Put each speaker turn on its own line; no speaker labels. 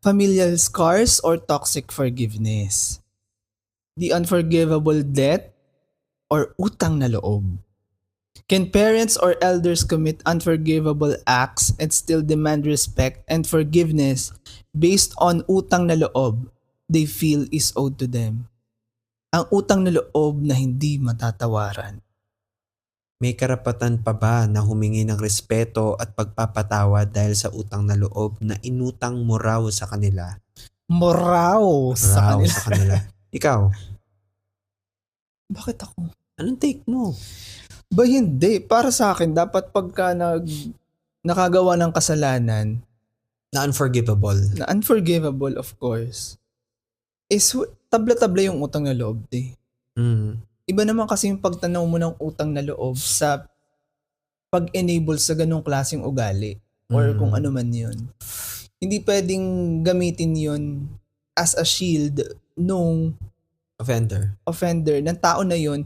Familial scars or toxic forgiveness? The unforgivable debt or utang na loob? Can parents or elders commit unforgivable acts and still demand respect and forgiveness based on utang na loob they feel is owed to them? Ang utang na loob na hindi matatawaran.
May karapatan pa ba na humingi ng respeto at pagpapatawad dahil sa utang na loob na inutang mo raw sa kanila?
Moraw sa kanila.
Sa kanila. Ikaw,
Bakit ako?
anong take mo?
Ba hindi. Para sa akin, dapat pagka nakagawa ng kasalanan,
Na unforgivable.
na unforgivable of course, is tabla-tabla yung utang na loob.
Mm.
Iba naman kasi yung pagtanaw mo ng utang na loob sa pag-enable sa ganong klaseng ugali or kung ano man yun. Hindi pwedeng gamitin yun as a shield nung
Offender.
offender, ng tao na yun